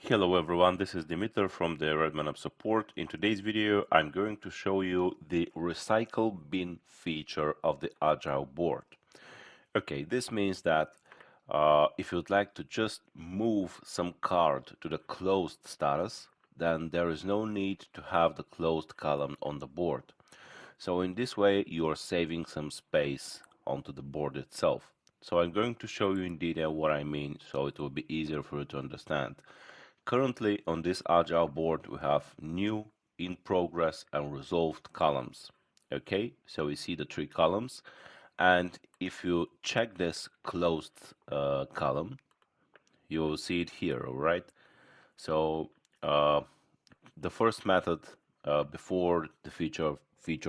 Hello everyone, this is Dimitar from the RedmineUP support. In today's video, I'm going to show you the recycle bin feature of the agile board. Okay, this means that if you'd like to just move some card to the closed status, then there is no need to have the closed column on the board. So in this way, you are saving some space onto the board itself. So I'm going to show you in detail what I mean, so it will be easier for you to understand. Currently on this agile board we have new, in progress and resolved columns. Okay, so we see the three columns, and if you check this closed column, you will see it here. All right, so the first method before the feature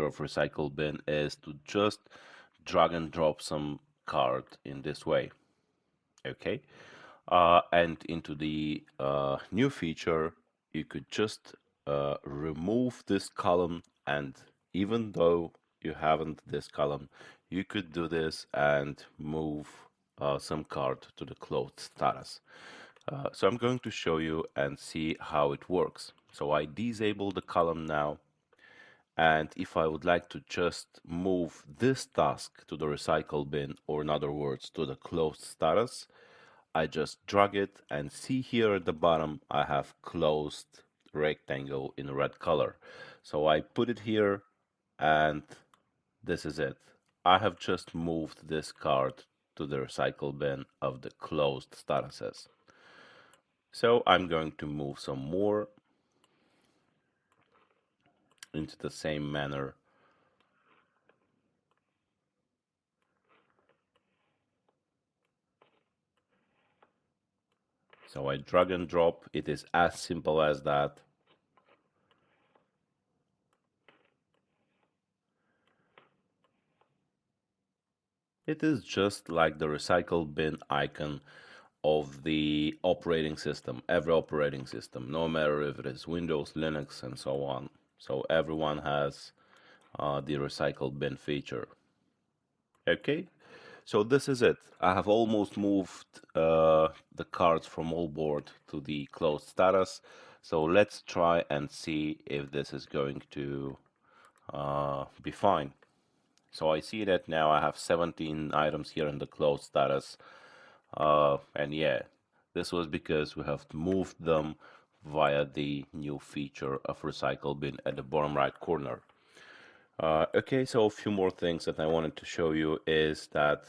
of recycle bin is to just drag and drop some card in this way. Okay, and into the new feature, you could just remove this column, and even though you haven't this column, you could do this and move some card to the closed status. So I'm going to show you and see how it works. So I disable the column now, and if I would like to just move this task to the recycle bin, or in other words to the closed status, I just drag it, and see here at the bottom I have closed rectangle in red color. So I put it here, and this is it. I have just moved this card to the recycle bin of the closed statuses. So I'm going to move some more into the same manner. So I drag and drop. It is as simple as that. It is just like the recycle bin icon of the operating system, every operating system, no matter if it is Windows, Linux, and so on. So everyone has the recycle bin feature. Okay, so this is it. I have almost moved the cards from all board to the closed status. So let's try and see if this is going to be fine. So I see that now I have 17 items here in the closed status. And yeah, this was because we have moved them via the new feature of recycle bin at the bottom right corner. Okay, so a few more things that I wanted to show you is that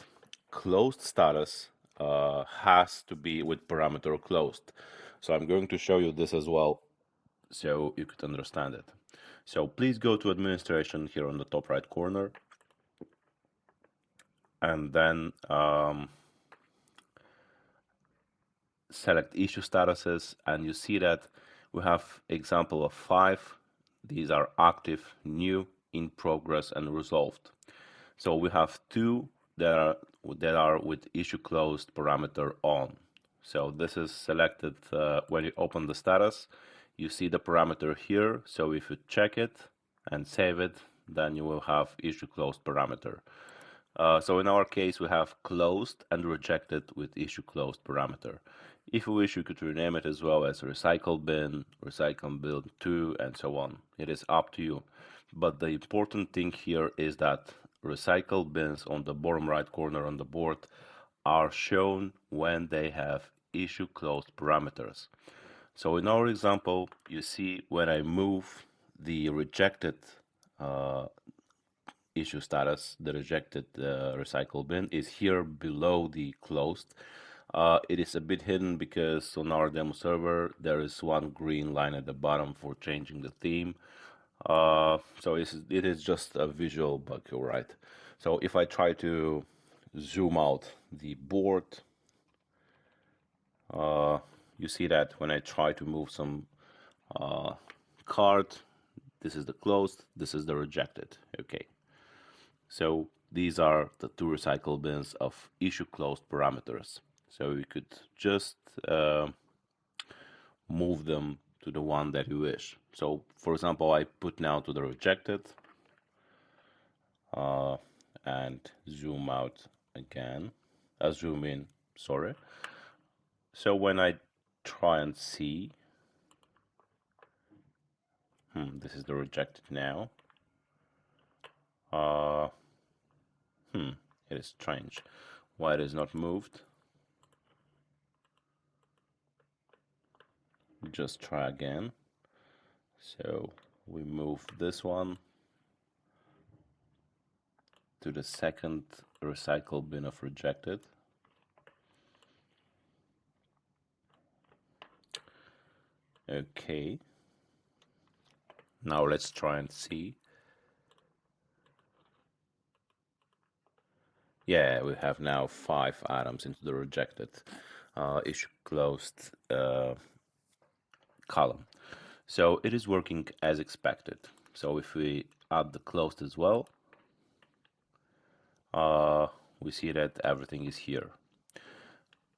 closed status has to be with parameter closed. So I'm going to show you this as well so you could understand it. So please go to administration here on the top right corner, and then select issue statuses, and you see that we have example of 5. These are active, new, in progress, and resolved. So we have 2 that are with issue closed parameter on. So this is selected when you open the status. You see the parameter here. So if you check it and save it, then you will have issue closed parameter. So in our case, we have closed and rejected with issue closed parameter. If you wish, you could rename it as well as recycle bin 2, and so on. It is up to you. But the important thing here is that recycle bins on the bottom right corner on the board are shown when they have issue closed parameters. So in our example, you see when I move the rejected issue status, the rejected recycle bin is here below the closed. It is a bit hidden because on our demo server there is one green line at the bottom for changing the theme. So it is just a visual bug, right? So if I try to zoom out the board, you see that when I try to move some card, this is the closed, this is the rejected. Okay. So these are the 2 recycle bins of issue closed parameters. So you could just move them to the one that you wish. So for example, I put now to the rejected and zoom out again, zoom in, sorry. So when I try and see This is the rejected now. It is strange why it is not moved. Just try again. So we move this one to the second recycle bin of rejected. Okay. Now let's try and see. Yeah, we have now 5 items into the rejected issue closed column. So it is working as expected. So if we add the closed as well, we see that everything is here.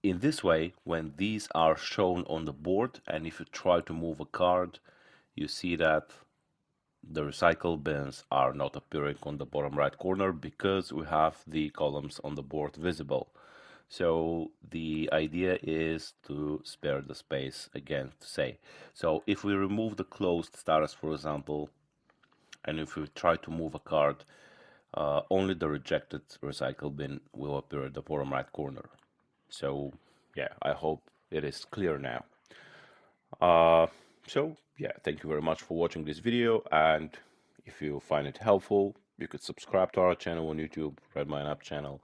In this way, when these are shown on the board, and if you try to move a card, you see that the recycle bins are not appearing on the bottom right corner because we have the columns on the board visible. So the idea is to spare the space, again to say. So if we remove the closed status, for example, and if we try to move a card, only the rejected recycle bin will appear at the bottom right corner. So yeah, I hope it is clear now. So yeah, thank you very much for watching this video, and if you find it helpful, you could subscribe to our channel on YouTube, RedmineUP channel.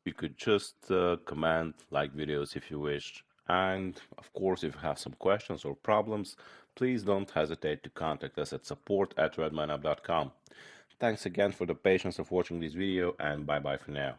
You could just comment, like videos if you wish, and of course, if you have some questions or problems, please don't hesitate to contact us at support@redmineup.com. Thanks again for the patience of watching this video, and bye bye for now.